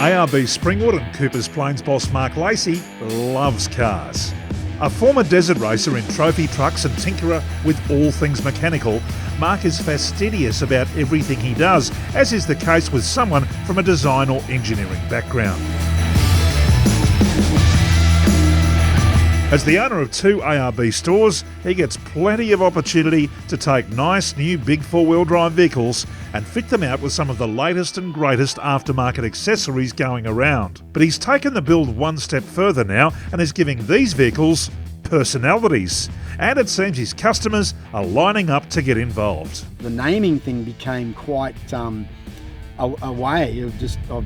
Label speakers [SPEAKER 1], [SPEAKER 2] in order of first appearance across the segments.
[SPEAKER 1] ARB Springwood and Cooper's Plains boss Mark Lacey loves cars. A former desert racer in trophy trucks and tinkerer with all things mechanical, Mark is fastidious about everything he does, as is the case with someone from a design or engineering background. As the owner of 2 ARB stores, he gets plenty of opportunity to take nice new big four-wheel drive vehicles and fit them out with some of the latest and greatest aftermarket accessories going around. But he's taken the build one step further now and is giving these vehicles personalities. And it seems his customers are lining up to get involved.
[SPEAKER 2] The naming thing became quite a way of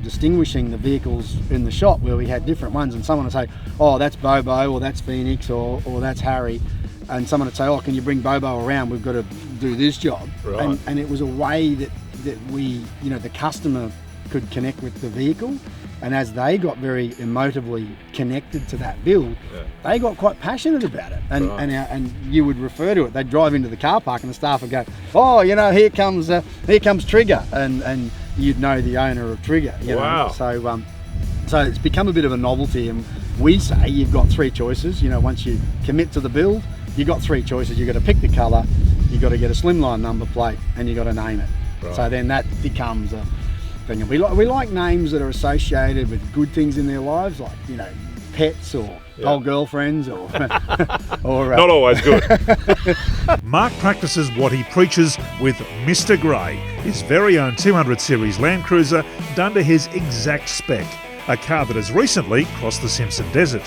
[SPEAKER 2] distinguishing the vehicles in the shop, where we had different ones, and someone would say, oh, that's Bobo, or that's Phoenix, or that's Harry, and someone would say, oh, can you bring Bobo around, we've got to do this job.
[SPEAKER 1] Right.
[SPEAKER 2] And it was a way that we, the customer could connect with the vehicle, and as they got very emotively connected to that build, they got quite passionate about it, and you would refer to it. They'd drive into the car park and the staff would go, oh, here comes Trigger, and you'd know the owner of Trigger.
[SPEAKER 1] Wow.
[SPEAKER 2] So it's become a bit of a novelty, and we say you've got 3 choices. Once you commit to the build, you've got 3 choices. You've got to pick the colour, you've got to get a slimline number plate, and you've got to name it.
[SPEAKER 1] Right.
[SPEAKER 2] So then that becomes a thing. We like names that are associated with good things in their lives, like pets or old girlfriends, or
[SPEAKER 1] not always good. Mark practices what he preaches with Mr. Grey, his very own 200 series Landcruiser done to his exact spec, a car that has recently crossed the Simpson Desert.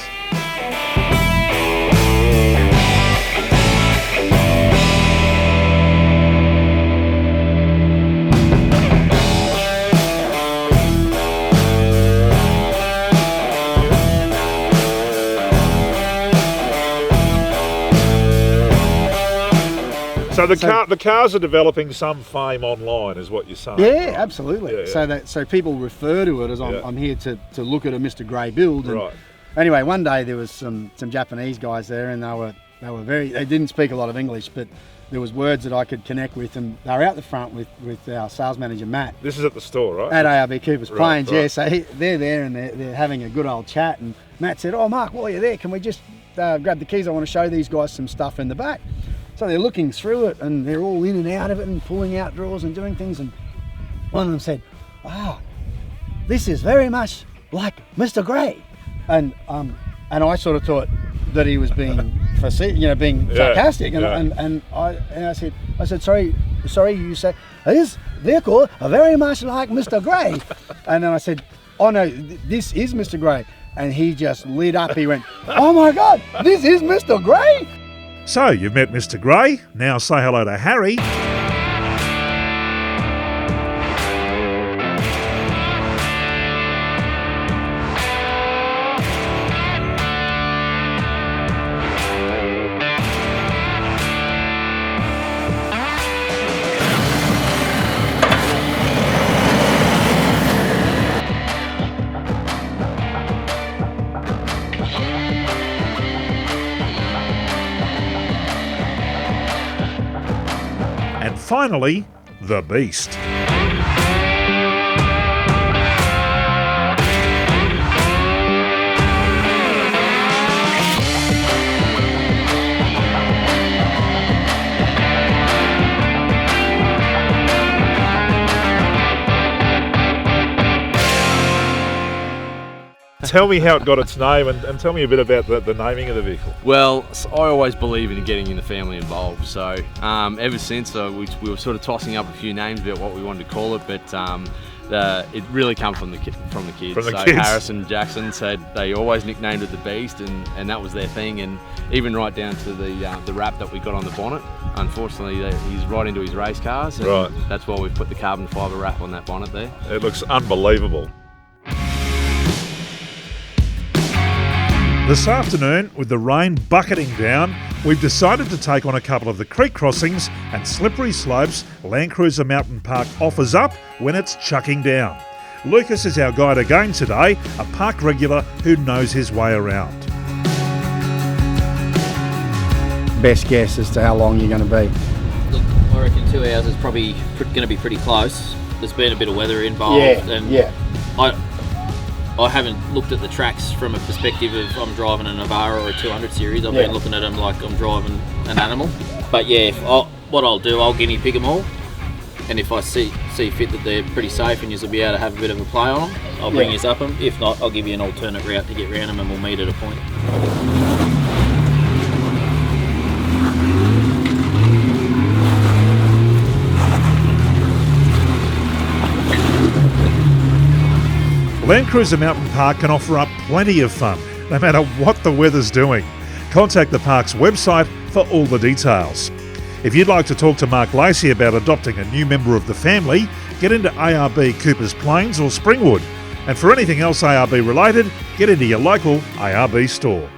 [SPEAKER 1] So the cars are developing some fame online, is what you're saying?
[SPEAKER 2] Yeah, absolutely.
[SPEAKER 1] Yeah.
[SPEAKER 2] So people refer to it as I'm here to look at a Mr. Grey build. And
[SPEAKER 1] right.
[SPEAKER 2] Anyway, one day there was some Japanese guys there, and they didn't speak a lot of English, but there was words that I could connect with, and they were out the front with our sales manager Matt.
[SPEAKER 1] This is at the store, right?
[SPEAKER 2] At ARB Cooper's Plains,
[SPEAKER 1] right.
[SPEAKER 2] yeah. So they're there and they're having a good old chat, and Matt said, "Oh, Mark, while you're there, can we just grab the keys? I want to show these guys some stuff in the back." So they're looking through it, and they're all in and out of it and pulling out drawers and doing things, and one of them said, this is very much like Mr. Grey. And I sort of thought that he was being being sarcastic, and I said, sorry, you said this vehicle are very much like Mr. Grey. And then I said, oh no, this is Mr. Grey. And he just lit up. He went, oh my God, this is Mr. Grey.
[SPEAKER 1] So you've met Mr. Grey, now say hello to Harry. And finally, the Beast. Tell me how it got its name, and tell me a bit about the naming of the vehicle.
[SPEAKER 3] Well, I always believe in getting the family involved, so ever since we were sort of tossing up a few names about what we wanted to call it, but it really come from the kids. Harris and Jackson said they always nicknamed it the Beast, and that was their thing, and even right down to the wrap that we got on the bonnet. Unfortunately, he's right into his race cars, and
[SPEAKER 1] right.
[SPEAKER 3] That's why we've put the carbon fibre wrap on that bonnet there.
[SPEAKER 1] It looks unbelievable. This afternoon, with the rain bucketing down, we've decided to take on a couple of the creek crossings and slippery slopes Landcruiser Mountain Park offers up when it's chucking down. Lucas is our guide again today, a park regular who knows his way around.
[SPEAKER 2] Best guess as to how long you're going to be?
[SPEAKER 4] Look, I reckon 2 hours is probably going to be pretty close. There's been a bit of weather involved, I haven't looked at the tracks from a perspective of I'm driving a Navara or a 200 series. I've been looking at them like I'm driving an animal. But yeah, what I'll do, I'll guinea pig them all. And if I see fit that they're pretty safe and you'll be able to have a bit of a play on them, I'll bring you up them. If not, I'll give you an alternate route to get around them and we'll meet at a point.
[SPEAKER 1] Landcruiser Mountain Park can offer up plenty of fun, no matter what the weather's doing. Contact the park's website for all the details. If you'd like to talk to Mark Lacey about adopting a new member of the family, get into ARB Coopers Plains or Springwood. And for anything else ARB related, get into your local ARB store.